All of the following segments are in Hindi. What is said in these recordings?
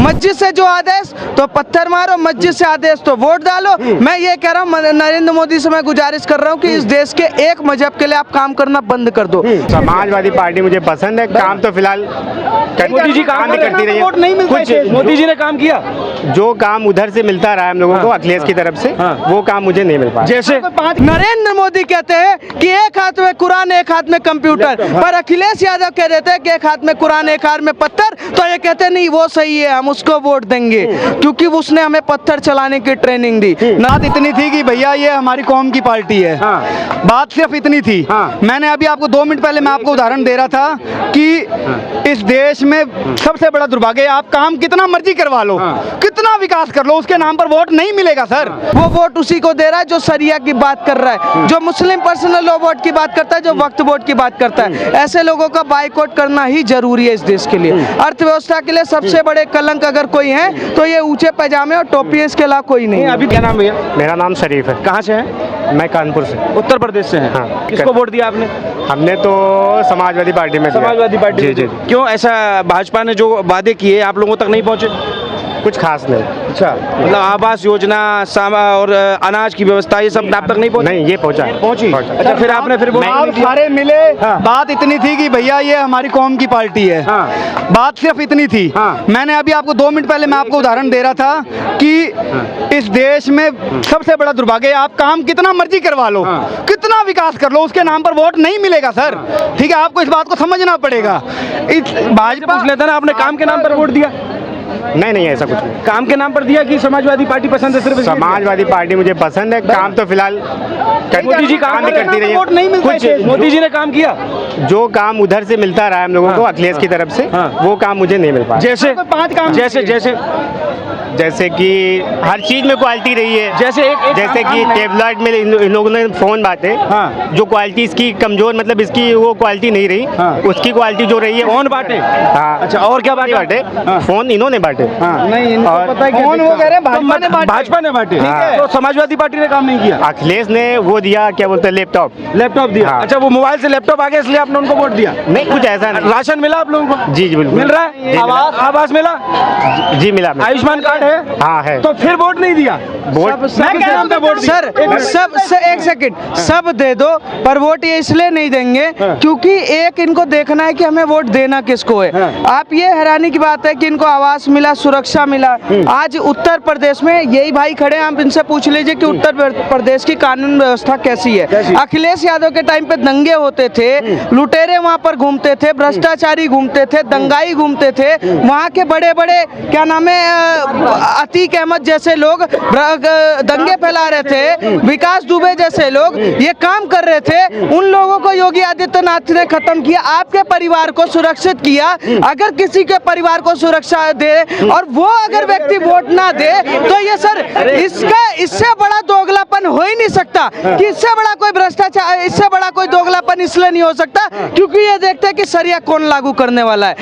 मस्जिद से जो आदेश तो पत्थर मारो, मस्जिद से आदेश तो वोट डालो। मैं ये कह रहा हूँ, नरेंद्र मोदी से मैं गुजारिश कर रहा हूँ कि इस देश के एक मजहब के लिए आप काम करना बंद कर दो। समाजवादी पार्टी मुझे पसंद है, काम तो फिलहाल मोदी जी काम भी करती रही है। कुछ मोदी जी ने काम किया, जो काम उधर से मिलता रहा है हम लोगों को अखिलेश की तरफ से, वो काम मुझे नहीं मिल पाया। जैसे नरेंद्र मोदी कहते हैं कि एक हाथ में कुरान एक हाथ में कंप्यूटर, पर अखिलेश यादव कह देते हैं कि एक हाथ में कुरान एक हाथ में पत्थर। तो ये कहते हैं नहीं वो सही है, हम उसको वोट देंगे क्योंकि उसने हमें पत्थर चलाने की ट्रेनिंग दी। बात इतनी थी कि भैया ये हमारी कौम की पार्टी है, बात सिर्फ इतनी थी। मैंने अभी आपको 2 मिनट पहले मैं आपको उदाहरण दे रहा था कि इस देश में सबसे बड़ा दुर्भाग्य है, आप काम कितना मर्जी करवा लो, कितना विकास कर लो, उसके नाम पर वोट नहीं मिलेगा सर। वो वोट उसी को दे रहा है जो सरिया की बात कर रहा है, जो मुस्लिम पर्सनल लॉ वोट की बात करता है, जो वक्फ वोट की बात करता है। ऐसे लोगों का बाइकआउट करना ही जरूरी है इस देश के लिए। अर्थव्यवस्था के लिए सबसे बड़े कलंक अगर कोई है तो ये ऊंचे पैजामे और टोपी, इसके अलावा कोई नहीं। अभी क्या नाम भैया? मेरा नाम शरीफ है। कहाँ से है? मैं कानपुर से। उत्तर प्रदेश से हैं। हाँ। किसको वोट दिया आपने? हमने तो समाजवादी पार्टी में दिया। समाजवादी पार्टी जी में जी दिया। क्यों ऐसा? भाजपा ने जो वादे किए आप लोगों तक नहीं पहुंचे? कुछ खास नहीं। अच्छा, मतलब आवास योजना और अनाज की व्यवस्था ये सब आप तक नहीं पहुंची? नहीं, ये पहुंचा। पहुंची। अच्छा, फिर आपने फिर आप सारे मिले। बात इतनी थी कि भैया ये हमारी कौम की पार्टी है, बात सिर्फ इतनी थी। मैंने अभी आपको 2 मिनट पहले मैं आपको उदाहरण दे रहा था कि इस देश में सबसे बड़ा दुर्भाग्य है, आप काम कितना मर्जी करवा लो, कितना विकास कर लो, उसके नाम पर वोट नहीं मिलेगा सर। ठीक है, आपको इस बात को समझना पड़ेगा। भाजपा पूछ लेता ना, आपने काम के नाम पर वोट दिया? नहीं, ऐसा कुछ नहीं। काम के नाम पर दिया कि समाजवादी पार्टी पसंद है सिर्फ? समाजवादी पार्टी मुझे पसंद है, काम तो फिलहाल मोदी जी काम भी करती रही वोट नहीं है। कुछ मोदी जी ने काम किया, जो काम उधर से मिलता रहा है हम लोगों को अखिलेश की तरफ से, वो काम मुझे नहीं मिल पाया। जैसे 5 काम, जैसे कि हर चीज में क्वालिटी रही है। जैसे कि टेबलेट में इन लोगों ने फोन बांटे, जो क्वालिटी इसकी कमजोर, मतलब इसकी वो क्वालिटी नहीं रही, उसकी क्वालिटी जो रही है फोन बांटे। हाँ। अच्छा, और क्या बांटे? फोन इन्होंने बांटे। नहीं, इनको पता है फोन वो कह रहे हैं भाजपा ने बांटे। तो समाजवादी पार्टी ने काम नहीं किया? अखिलेश ने वो दिया, क्या बोलते हैं, लैपटॉप दिया। हाँ। अच्छा, वो मोबाइल से लैपटॉप आ गया इसलिए आपने उनको वोट दिया? नहीं, कुछ ऐसा नहीं। राशन मिला आप लोगों को? जी बिल्कुल मिल रहा है। आवास मिला? जी मिला। आयुष्मान कार्ड है? हाँ है। तो फिर वोट नहीं दिया? सर एक सेकंड, सब दे दो पर वोट ये इसलिए नहीं देंगे क्योंकि एक इनको देखना है कि हमें वोट देना किसको है। आप ये हैरानी की बात है कि इनको आवास मिला, सुरक्षा मिला। आज उत्तर प्रदेश में यही भाई खड़े हैं, आप इनसे पूछ लीजिए कि उत्तर प्रदेश की कानून व्यवस्था कैसी है। अखिलेश यादव के टाइम पे दंगे होते थे, लुटेरे वहां पर घूमते थे, भ्रष्टाचारी घूमते थे, दंगाई घूमते थे, वहां के बड़े बड़े क्या नाम है अतीक अहमद जैसे लोग दंगे फैला रहे थे, विकास दुबे जैसे लोग ये काम कर रहे थे। उन लोगों को योगी आदित्यनाथ ने खत्म किया, आपके परिवार को सुरक्षित किया। अगर किसी के परिवार को सुरक्षा दे और वो अगर व्यक्ति वोट ना दे तो ये सर इससे बड़ा दोगलापन हो ही नहीं सकता कि इससे बड़ा कोई भ्रष्टाचार, इससे बड़ा कोई दोगलापन इसलिए नहीं हो सकता क्योंकि ये देखते हैं कि सरिया कौन लागू करने वाला है,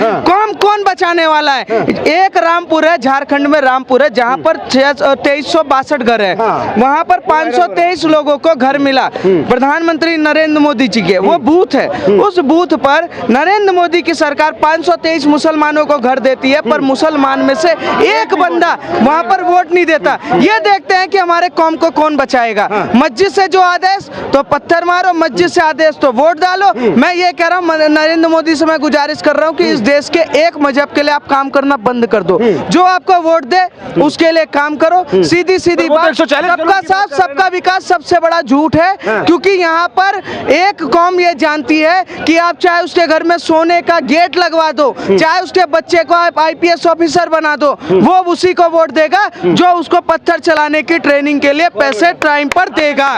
कौन बचाने वाला है। एक रामपुर है, झारखंड में रामपुर है, जहाँ पर 2362 घर है, वहाँ पर 523 लोगों को घर मिला प्रधानमंत्री नरेंद्र मोदी जी के, वो बूथ है। उस बूथ पर नरेंद्र मोदी की सरकार 523 मुसलमानों को घर देती है, पर मुसलमान में से एक बंदा वहाँ पर वोट नहीं देता। ये देखते हैं कि हमारे कौम को कौन बचाएगा। मस्जिद से जो आदेश तो पत्थर मारो, मस्जिद से आदेश तो वोट डालो। मैं ये कह रहा हूँ, नरेंद्र मोदी से मैं गुजारिश कर रहा हूँ कि इस देश के एक मजहब के लिए आप काम करना बंद कर दो। जो आपको वोट दे उसके लिए काम करो। सीधी बात, सबका साथ सबका विकास सबसे बड़ा झूठ है क्योंकि यहाँ पर एक कौम ये जानती है कि आप चाहे उसके घर में सोने का गेट लगवा दो, चाहे उसके बच्चे को आप IPS ऑफिसर बना दो, वो उसी को वोट देगा जो उसको पत्थर चलाने की ट्रेनिंग के लिए पैसे टाइम पर देगा।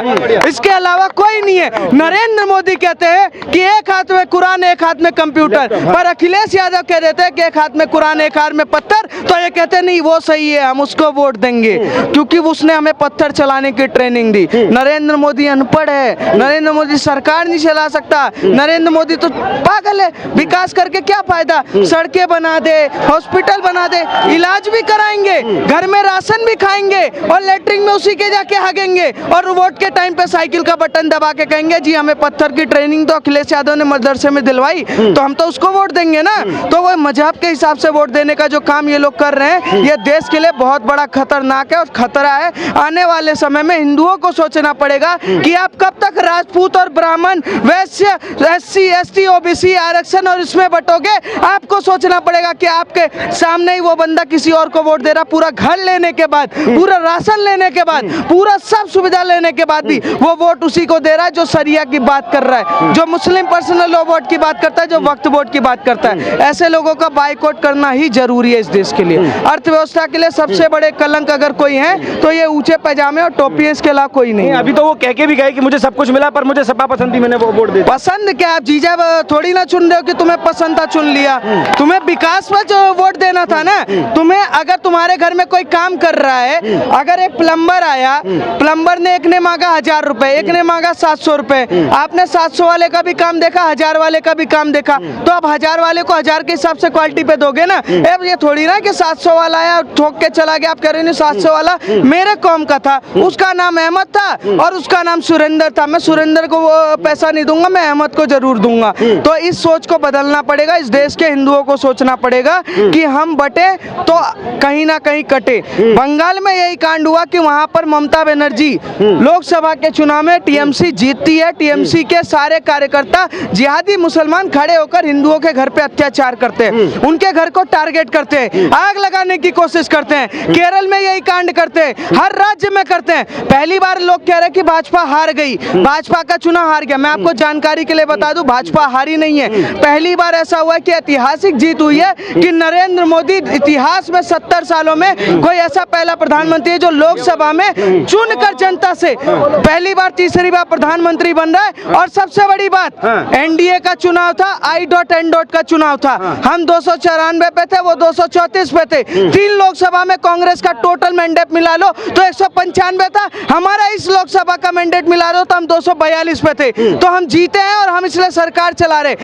इसके अलावा कोई नहीं है। नरेंद्र मोदी कहते हैं कि एक हाथ में कुरान एक हाथ में कंप्यूटर, पर अखिलेश यादव कह देते हैं कि एक हाथ में कुरान एक हाथ में पत्थर। तो ये कहते नहीं वो सही सही है, हम उसको वोट देंगे क्योंकि उसने हमें पत्थर चलाने की ट्रेनिंग दी। नरेंद्र मोदी अनपढ़ है, नरेंद्र मोदी सरकार नहीं चला सकता, नरेंद्र मोदी तो पागल है। विकास करके क्या फायदा? सड़कें बना दे, हॉस्पिटल बना दे, इलाज भी कराएंगे, घर में राशन भी खाएंगे और लेटरिन में उसी के जाके हागेंगे और वोट के टाइम पे साइकिल का बटन दबा के कहेंगे जी हमें पत्थर की ट्रेनिंग तो अखिलेश यादव ने मदरसे में दिलवाई, तो हम तो उसको वोट देंगे ना। तो वो मजहब के हिसाब से वोट देने का जो काम ये लोग कर रहे हैं, ये देश के लिए बहुत बड़ा खतरनाक है और खतरा है। आने वाले समय में हिंदुओं को सोचना पड़ेगा कि आप कब तक राजपूत और ब्राह्मण, वैश्य, SC, ST, OBC आरक्षण और इसमें बटोगे। आपको सोचना पड़ेगा कि आपके सामने ही वो बंदा किसी और को वोट दे रहा, पूरा घर लेने के बाद, पूरा राशन लेने के बाद, पूरा सब सुविधा लेने के बाद भी वो वोट उसी को दे रहा है जो सरिया की बात कर रहा है, जो मुस्लिम पर्सनल लॉ वोट की बात करता है, जो वक्त वोट की बात करता है। ऐसे लोगों का बाइकआउट करना ही जरूरी है इस देश के लिए। अर्थव्यवस्था के लिए सबसे बड़े कलंक अगर कोई है तो ये ऊंचे पैजामे और टोपी, इसके अलावा कोई नहीं। अभी तो वो कह के भी गए कि मुझे सब कुछ मिला पर मुझे सपा पसंद थी, मैंने वो वोट दे दिया। पसंद क्या? आप जीजा थोड़ी ना चुन रहे हो कि तुम्हें पसंद था चुन लिया। तुम्हें विकास पर जो वोट देना था ना। तुम्हें अगर तुम्हारे घर में कोई काम कर रहा है, अगर एक प्लम्बर आया, प्लम्बर ने एक ने मांगा 1000 रुपए, एक ने मांगा 700 रुपए, आपने 700 वाले का भी काम देखा, 1000 वाले का भी काम देखा, तो आप 1000 वाले को 1000 के हिसाब से क्वालिटी पे दोगे ना। ये थोड़ी ना कि 700 वाला आया ठोक के चला गया, आप कह रहे हैं 700 वाला मेरे कौम का था, उसका नाम अहमद था और उसका नाम सुरेंद्र था, मैं सुरेंद्र को वो पैसा नहीं दूंगा, मैं अहमद को जरूर दूंगा। तो इस सोच को बदलना पड़ेगा। इस देश के हिंदुओं को सोचना पड़ेगा कि हम बटे तो कहीं ना कहीं कटे। बंगाल में यही कांड हुआ कि वहां पर ममता बनर्जी लोकसभा के चुनाव में टीएमसी जीतती है। टीएमसी के सारे कार्यकर्ता जिहादी मुसलमान खड़े होकर हिंदुओं के घर पे अत्याचार करते हैं, उनके घर को टारगेट करते हैं, आग लगाने की कोशिश करते हैं। केरल में यही कांड करते हैं, हर राज्य में करते हैं। पहली बार लोग कह रहे कि भाजपा हार गई, भाजपा का चुनाव हार गया। मैं आपको जानकारी के लिए बता दूं, भाजपा हारी नहीं है। पहली बार ऐसा हुआ कि ऐतिहासिक जीत हुई है कि नरेंद्र मोदी इतिहास में 70 सालों में कोई ऐसा पहला प्रधानमंत्री है जो लोकसभा में चुनकर जनता से पहली बार, तीसरी बार प्रधानमंत्री बन रहा है। और सबसे बड़ी बात, एनडीए का चुनाव था, I.N. का चुनाव था। हम 294 पे थे, वो 234 पे थे। 3 लोकसभा में कांग्रेस का टोटल मैंडेट मिला लो तो 195 था। हमारा इस लोकसभा का मैंडेट मिला लो तो हम 242 पे थे। तो हम जीते हैं और हम इसलिए सरकार चला रहे।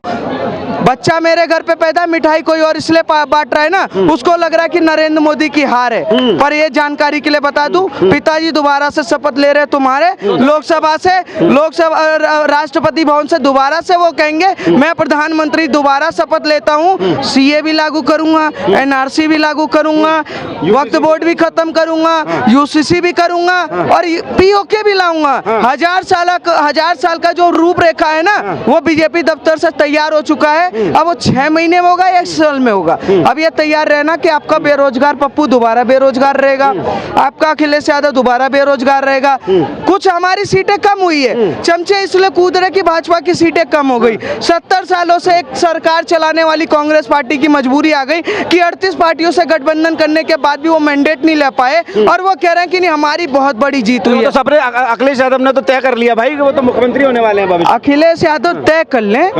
बच्चा मेरे घर पे पैदा, मिठाई कोई और इसलिए बांट रहा है ना, उसको लग रहा है कि नरेंद्र मोदी की हार है। पर ये जानकारी के लिए बता दूं, पिताजी दोबारा से शपथ ले रहे तुम्हारे लोकसभा से, लोकसभा राष्ट्रपति भवन से दोबारा से वो कहेंगे मैं प्रधानमंत्री दोबारा शपथ लेता हूँ, CA भी लागू करूंगा, NRC भी लागू करूंगा, वक्त बोर्ड भी खत्म करूंगा, UCC भी करूंगा और POK भी लाऊंगा। 1000 साल का जो रूपरेखा है ना, वो बीजेपी दफ्तर से तैयार हो चुका है। अब वो 6 महीने में होगा या 1 साल में होगा। अब ये तैयार रहना कि आपका बेरोजगार पप्पू दोबारा बेरोजगार रहेगा, आपका अखिलेश यादव दोबारा बेरोजगार रहेगा। कुछ हमारी सीटें कम हुई है, चमचे इसलिए कूद रहे कि भाजपा की सीटें कम हो गई। 70 सालों से एक सरकार चलाने वाली कांग्रेस पार्टी की मजबूरी आ गई कि 38 पार्टियों से गठबंधन करने के बाद भी वो मैंडेट नहीं ले पाए और वो कह रहे हैं कि नहीं हमारी बहुत बड़ी जीत हुई है। तो सबने अखिलेश यादव ने तो तय कर लिया भाई कि वो तो मुख्यमंत्री होने वाले हैं भविष्य। अखिलेश यादव तय कर लें,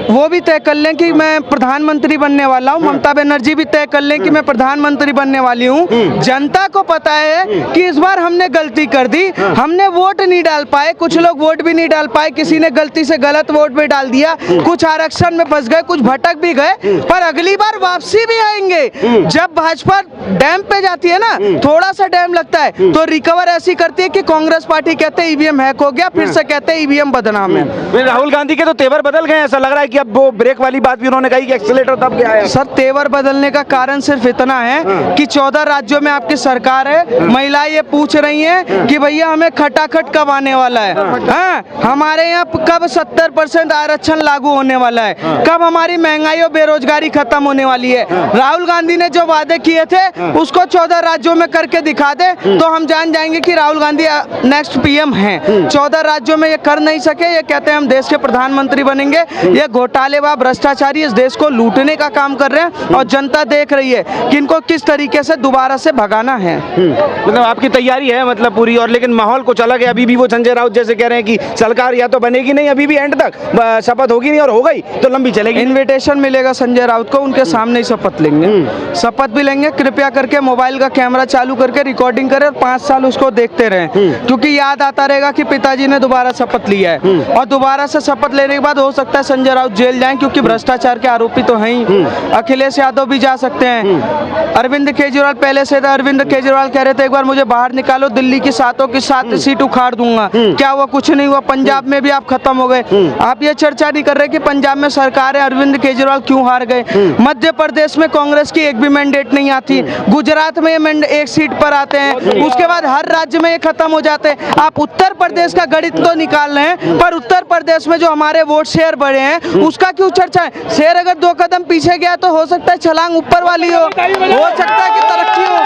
वो भी तय कर लें कि मैं प्रधानमंत्री बनने वाला हूँ, ममता बनर्जी भी तय कर लें कि मैं प्रधानमंत्री बनने वाली हूँ। जनता को पता है कि इस बार हमने गलती कर दी, हमने वोट नहीं डाल पाए, कुछ लोग वोट भी नहीं डाल पाए, किसी ने गलती से गलत वोट भी डाल दिया, कुछ आरक्षण में फंस गए, कुछ भटक भी गए, पर अगली बार वापसी भी आएंगे। जब भाजपा डैम पे जाती है ना, थोड़ा सा डैम लगता है तो रिकवर ऐसी करती है कि कांग्रेस पार्टी कहते हैं ईवीएम हैक हो गया, फिर से कहते हैं ईवीएम बदनाम है। राहुल गांधी के तो तेवर बदल गए, ऐसा लग रहा है कि अब वो ब्रेक वाली बात भी उन्होंने कही कि एक्सीलेटर तब क्या है। सर तेवर बदलने का कारण सिर्फ इतना है कि 14 राज्यों में आपकी सरकार है, महिलाएं ये पूछ रही हैं कि भैया हमें खटाखट कब आने वाला है, हाँ हमारे यहाँ कब 70% आरक्षण लागू होने वाला है, कब हमारी महंगाई और बेरोजगारी खत्म होने वाली है। राहुल गांधी ने जो वादे किए थे उसको 14 राज्यों में करके दिखा दे तो हम जान जाएंगे कि राहुल गांधी नेक्स्ट PM हैं। 14 राज्यों में ये कर नहीं सके, ये कहते हैं हम देश के प्रधानमंत्री बनेंगे, ये घोटालेबाज भ्रष्टाचारी इस देश को लूटने का काम कर रहे हैं और जनता देख रही है कि इनको किस तरीके से दोबारा से भगाना है। मतलब आपकी तैयारी है मतलब पूरी, और लेकिन माहौल कुछ अलग है। अभी भी वो संजय राउत जैसे कह रहे हैं कि सरकार या तो बनेगी नहीं, अभी भी एंड तक शपथ होगी नहीं, और हो गई तो लंबी चलेगी। इनविटेशन मिलेगा संजय राउत को, उनके सामने ही शपथ लेंगे, शपथ भी लेंगे। कृपया करके मोबाइल का कैमरा चालू करके रिकॉर्डिंग करें और 5 साल उसको देखते रहें, क्योंकि याद आता रहेगा कि पिताजी ने दोबारा शपथ लिया है। और दोबारा से शपथ लेने के बाद हो सकता है संजय राउत जेल जाएं, क्योंकि भ्रष्टाचार के आरोपी तो हैं ही। अखिलेश यादव भी जा सकते हैं। अरविंद केजरीवाल पहले से था, अरविंद केजरीवाल कह रहे थे एक बार मुझे बाहर निकालो, दिल्ली की 7 सीट उखाड़ दूंगा। क्या हुआ? कुछ नहीं हुआ। पंजाब में भी आप खत्म हो गए। आप ये चर्चा नहीं कर रहे कि पंजाब में सरकार है, अरविंद केजरीवाल क्यों हार गए। मध्य प्रदेश में कांग्रेस की एक भी मैंडेट नहीं आती, गुजरात में ये एक सीट पर आते हैं, उसके बाद हर राज्य में ये खत्म हो जाते हैं। आप उत्तर प्रदेश का गणित तो निकाल रहे हैं, पर उत्तर प्रदेश में जो हमारे वोट शेयर बढ़े हैं उसका क्यों चर्चा है? शेयर अगर 2 कदम पीछे गया तो हो सकता है छलांग ऊपर वाली हो सकता है कि तरक्की हो।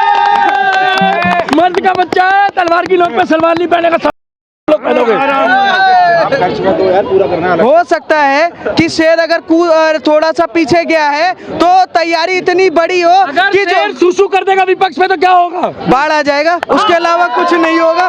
मर्द का बच्चा है, तलवार की नोक पे सलवार नहीं पहनेगा, सब लोग पहनोगे। हो सकता है कि शेर अगर थोड़ा सा पीछे गया है तो तैयारी इतनी बड़ी हो कि जो सुसु कर देगा विपक्ष में तो क्या होगा? बाढ़ आ जाएगा, उसके अलावा कुछ नहीं होगा।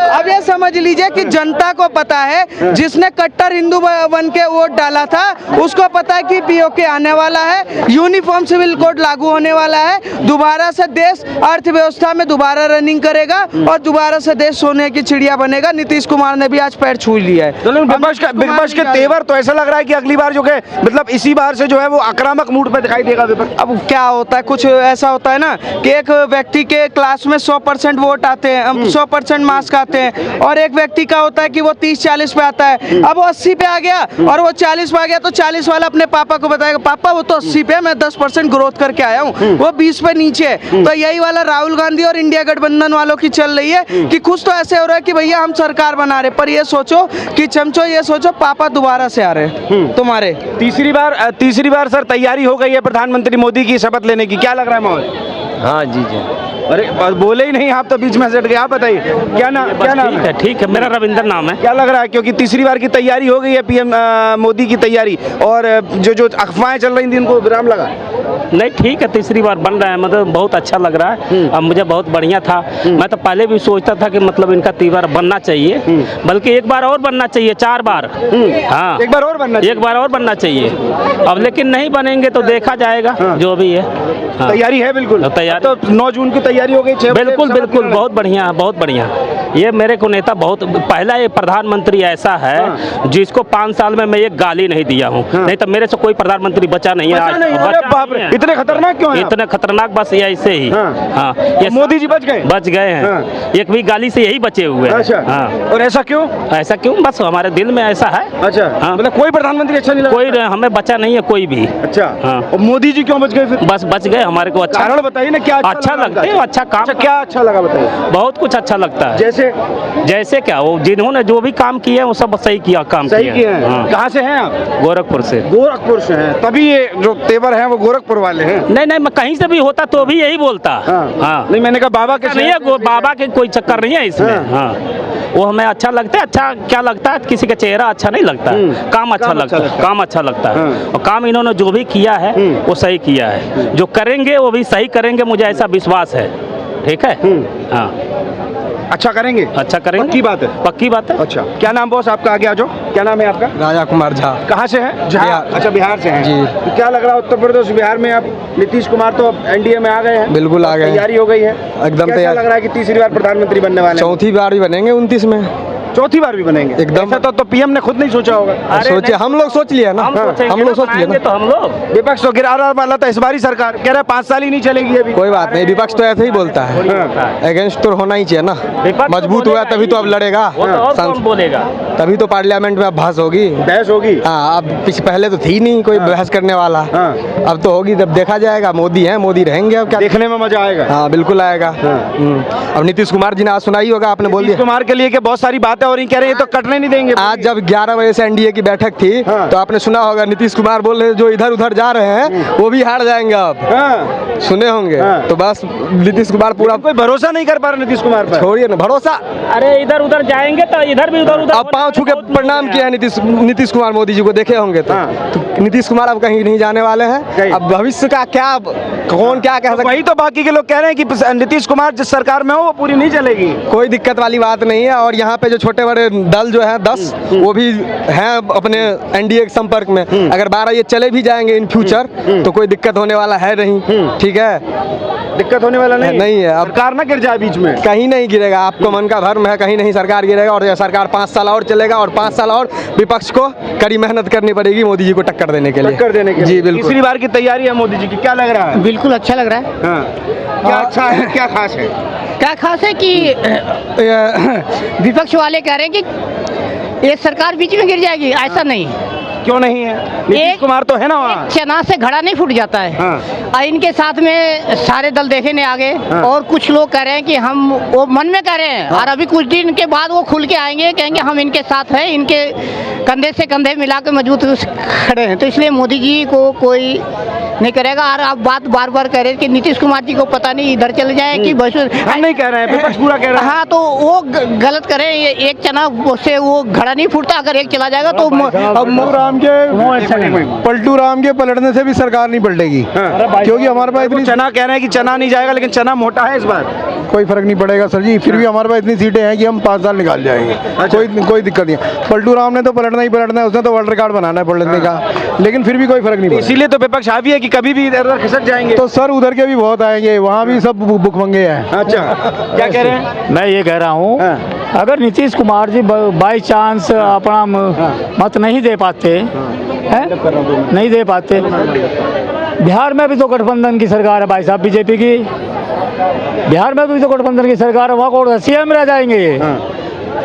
अब ये समझ लीजिए कि जनता को पता है, जिसने कट्टर हिंदू बन के वोट डाला था उसको पता है कि पीओके आने वाला है, यूनिफॉर्म सिविल कोड लागू होने वाला है, दोबारा से देश अर्थव्यवस्था में दोबारा रनिंग करेगा और दोबारा से देश सोने की चिड़िया बनेगा। नीतीश कुमार ने भी आज पैर छू लिया है। विपक्ष के तेवर तो ऐसा लग रहा है कि अगली बार जो है मतलब इसी बार से जो है वो आक्रामक मूड पे दिखाई देगा विपक्ष। अब क्या होता है, कुछ ऐसा होता है ना कि एक व्यक्ति के क्लास में 100% वोट आते हैं, 100% मार्क्स आते हैं, और एक व्यक्ति का होता है कि वो 30-40 पे आता है। अब वो 80 पे आ गया और वो 40 पे आ गया तो 40 वाला अपने पापा को बताएगा, पापा वो तो 80 पे, मैं 10% ग्रोथ करके आया हूँ, वो 20 पे नीचे है। तो यही वाला राहुल गांधी और इंडिया गठबंधन वालों की चल रही है कि कुछ तो ऐसे हो रहा है कि भैया हम सरकार बना रहे, पर ये सोचो कि चमचो, ये सोचो पापा दोबारा से आ रहे हैं तुम्हारे। तीसरी बार सर तैयारी हो गई है प्रधानमंत्री मोदी की शपथ लेने की, क्या लग रहा है माहौल? हाँ जी जी। अरे बस बोले ही नहीं, आप तो बीच में हट गए। आप बताइए क्या नाम है? ठीक है, मेरा रविंदर नाम है। क्या लग रहा है, क्योंकि तीसरी बार की तैयारी हो गई है पीएम मोदी की तैयारी, और जो अफवाहें चल रही थी उनको विराम लगा? नहीं ठीक है, तीसरी बार बन रहा है, मतलब बहुत अच्छा लग रहा है। अब मुझे बहुत बढ़िया था, मैं तो पहले भी सोचता था कि मतलब इनका 3 बार बनना चाहिए, बल्कि 1 बार और बनना चाहिए, 4 बार। हाँ, 1 बार और बनना चाहिए। अब लेकिन नहीं बनेंगे तो देखा जाएगा, जो भी है। हाँ। तैयारी है बिल्कुल, तैयारी तो 9 जून की तैयारी हो गई। बिल्कुल, बहुत बढ़िया, बहुत बढ़िया। ये मेरे को नेता बहुत पहला ये प्रधानमंत्री ऐसा है जिसको 5 साल में मैं एक गाली नहीं दिया हूँ। नहीं तो मेरे से कोई प्रधानमंत्री बचा नहीं है आज। इतने खतरनाक क्यों है? इतने खतरनाक बस ऐसे ही। हाँ, ये मोदी जी बच गए हैं। एक भी गाली से यही बचे हुए हैं। अच्छा। हाँ। और ऐसा क्यों? बस हमारे दिल में ऐसा है। अच्छा। हाँ। मतलब कोई प्रधानमंत्री अच्छा नहीं लगा? कोई हमें बचा नहीं है कोई भी। अच्छा। हाँ। और मोदी जी क्यों बच गए फिर? बस बच गए, हमारे को अच्छा। कारण बताइए ना, क्या अच्छा लगता है, अच्छा काम। क्या अच्छा लगा बताइए? बहुत कुछ अच्छा लगता है। जैसे क्या, वो जिन्होंने जो भी काम किए हैं वो सब सही किया, काम सही किए हैं। हाँ। कहाँ से हैं आप? गोरखपुर से हैं, तभी ये जो तेवर हैं वो गोरखपुर वाले हैं। नहीं, मैं कहीं से भी होता तो भी यही बोलता। हाँ। नहीं, मैंने कहा बाबा के नहीं है, बाबा के कोई चक्कर नहीं है इसमें। हाँ। वो हमें अच्छा लगता है। अच्छा क्या लगता है, किसी का चेहरा अच्छा नहीं लगता, काम अच्छा लगता है। काम अच्छा लगता है, और काम इन्होंने जो भी किया है वो सही किया है, जो करेंगे वो भी सही करेंगे, मुझे ऐसा विश्वास है। ठीक है। हाँ, अच्छा करेंगे। पक्की बात है। अच्छा, क्या नाम बॉस आपका? आगे आ जाओ। क्या नाम है आपका? राजा कुमार झा। कहाँ से हैं? अच्छा, बिहार से हैं जी। तो क्या लग रहा है उत्तर प्रदेश बिहार में अब नीतीश कुमार तो एनडीए में आ गए हैं? बिल्कुल आ गए, तैयारी हो गई है एकदम तैयार। लग रहा है कि तीसरी बार प्रधानमंत्री बनने वाले हैं? चौथी बार भी बनेंगे 29 में। चौथी बार भी बनेंगे एकदम। ऐसा तो पीएम ने खुद नहीं सोचा होगा। सोचे, हम लोग सोच लिए ना, हम लोग सोच लिए ना। तो हम लोग विपक्ष तो गिरा वाला था इस बारी सरकार, कह रहे 5 साल ही नहीं चलेगी अभी। कोई बात नहीं, विपक्ष तो ऐसे ही बोलता है, अगेंस्ट तो होना ही चाहिए ना। मजबूत हुआ तभी तो अब लड़ेगा, बोलेगा तभी तो पार्लियामेंट में अब बहस होगी। हाँ, अब पहले तो थी नहीं कोई बहस करने वाला, अब तो होगी, तब देखा जाएगा। मोदी है, मोदी रहेंगे, अब क्या देखने में मजा आएगा। हाँ, बिल्कुल आएगा। अब नीतीश कुमार जी ने आज सुनाई होगा, आपने बोल दिया कुमार के लिए कि बहुत सारी बातें और कह रहे हैं तो कटने नहीं देंगे। आज जब 11 बजे से एनडीए की बैठक थी तो आपने सुना होगा, नीतीश कुमार बोल रहे जो इधर उधर जा रहे हैं वो भी हार जाएंगे। अब सुने होंगे। तो बस नीतीश कुमार पूरा कोई भरोसा नहीं कर पा रहे नीतीश कुमार पर। छोड़िए ना भरोसा, अरे इधर उधर जाएंगे तो इधर भी उधर अब पाँव छू के प्रणाम किया नीतीश कुमार मोदी जी को, देखे होंगे तो नीतीश कुमार अब कहीं नहीं जाने वाले हैं। अब भविष्य का क्या, कौन क्या कह सकता, वही तो बाकी के लोग कह रहे हैं कि नीतीश कुमार जिस सरकार में हो वो पूरी नहीं चलेगी। कोई दिक्कत वाली बात नहीं है। और यहाँ पे जो छोटे बड़े दल जो हैं 10 वो भी हैं अपने एनडीए के संपर्क में। अगर 12 ये चले भी जाएंगे इन फ्यूचर तो कोई दिक्कत होने वाला है नहीं। ठीक है, दिक्कत होने वाला नहीं है। अब सरकार ना गिर जाए बीच में, कहीं नहीं गिरेगा। आपको मन का भ्रम है, कहीं नहीं सरकार गिरेगा। और यह सरकार 5 साल और चलेगा और 5 साल और विपक्ष को कड़ी मेहनत करनी पड़ेगी मोदी जी को टक्कर देने के लिए। टक्कर देने के जी लिए बिल्कुल। तीसरी बार की तैयारी है मोदी जी की, क्या लग रहा है? बिल्कुल अच्छा लग रहा है। हाँ। क्या अच्छा है, क्या खास है? क्या खास है कि विपक्ष वाले कह रहे हैं कि ये सरकार बीच में गिर जाएगी, ऐसा नहीं। क्यों नहीं है? नीतीश कुमार तो है ना वहाँ। चना से घड़ा नहीं फूट जाता है। और इनके साथ में सारे दल देखने आगे। और कुछ लोग कह रहे हैं कि हम, वो मन में कह रहे हैं और अभी कुछ दिन के बाद वो खुल के आएंगे, कहेंगे हम इनके साथ हैं, इनके कंधे से कंधे मिला के मजबूत खड़े हैं। तो इसलिए मोदी जी को कोई नहीं करेगा। और आप बात बार बार कह रहे हैं कि नीतीश कुमार जी को पता नहीं इधर चले जाए कि बस, हम नहीं कह रहे हैं, विपक्ष पूरा कह रहा है। हाँ, तो वो गलत करे। ये एक चना से वो घड़ा नहीं फूटता, अगर एक चला जाएगा तो पलटू राम के पलटने से भी सरकार नहीं पलटेगी। क्योंकि हमारे पास इतनी, चना कह रहे हैं कि चना नहीं जाएगा, लेकिन चना मोटा है इस बार। कोई फर्क नहीं पड़ेगा सर जी। फिर भी हमारे पास इतनी सीटें हैं कि हम 5 साल निकाल जाएंगे। कोई दिक्कत नहीं है। पलटू राम ने तो पलटना ही पलटना है, उसने तो वर्ल्ड रिकॉर्ड बनाना है पलटने का। लेकिन फिर भी कोई फर्क नहीं पड़ेगा। इसीलिए तो विपक्ष हावी है कि कभी भी इधर उधर खिसक जाएंगे। तो सर उधर के भी बहुत आएंगे, वहाँ भी सब भुखमंगे हैं। अच्छा, क्या कह रहे हैं? मैं ये कह रहा हूँ, अगर नीतीश कुमार जी बाई चांस अपना मत नहीं दे पाते हैं, नहीं दे पाते, बिहार में भी तो गठबंधन की सरकार है भाई साहब, बीजेपी की। बिहार में भी तो गठबंधन की सरकार है, वहाँ को सीएम रह जाएंगे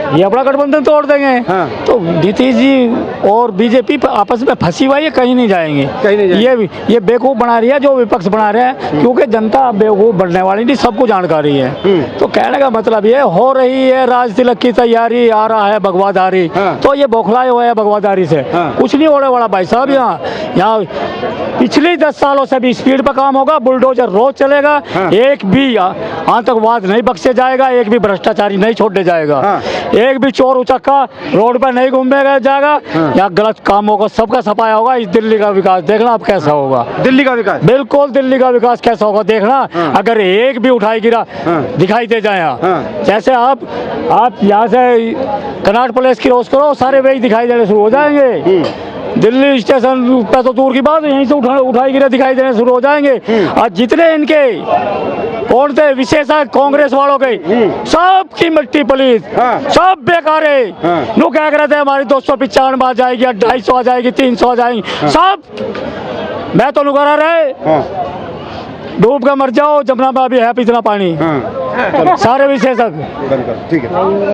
ये अपना गठबंधन तोड़ देंगे। तो नीतीश जी और बीजेपी आपस में फंसी हुई है, कहीं नहीं जाएंगे। ये बेवकूफ़ बना रही है जो विपक्ष बना रहे हैं, क्योंकि जनता बेवकूफ़ बनने वाली नहीं, सबको जानकारी है। तो कहने का मतलब ये हो रही है, राज तिलक की तैयारी, आ रहा है भगवाधारी। तो ये बौखलाए हुए है भगवाधारी से, कुछ नहीं होने वाला भाई साहब। यहाँ पिछले 10 सालों से भी स्पीड पर काम होगा, बुलडोजर रोज चलेगा। एक भी आतंकवाद नहीं बख्शे जाएगा, एक भी भ्रष्टाचारी नहीं छोड़ने जाएगा, एक भी चोर उचक्का रोड पर नहीं घूमेगा जाएगा, या गलत कामों को सबका सफाया होगा। इस दिल्ली का विकास देखना अब कैसा होगा। दिल्ली का विकास, बिल्कुल दिल्ली का विकास कैसा होगा देखना। अगर एक भी उठाई गिरा दिखाई दे जाए, जैसे आप यहाँ से कनाट प्लेस क्रॉस करो, सारे वही दिखाई देने शुरू हो जाएंगे। दिल्ली स्टेशन पे तो दूर की बात, यहीं से उठाई गिरे दिखाई देने शुरू हो जाएंगे। और जितने इनके कौन थे विशेषज्ञ कांग्रेस वालों के, सब की मिट्टी पलीत, सब बेकार है। लोग क्या कर रहे थे हमारी 295 आ जाएगी, 250 आ जाएगी, 300 आ जाएगी, सब मैं तो लुका रहे। डूब कर मर जाओ, जमुना में अभी है इतना पानी। सारे विशेषज्ञ। ठीक है।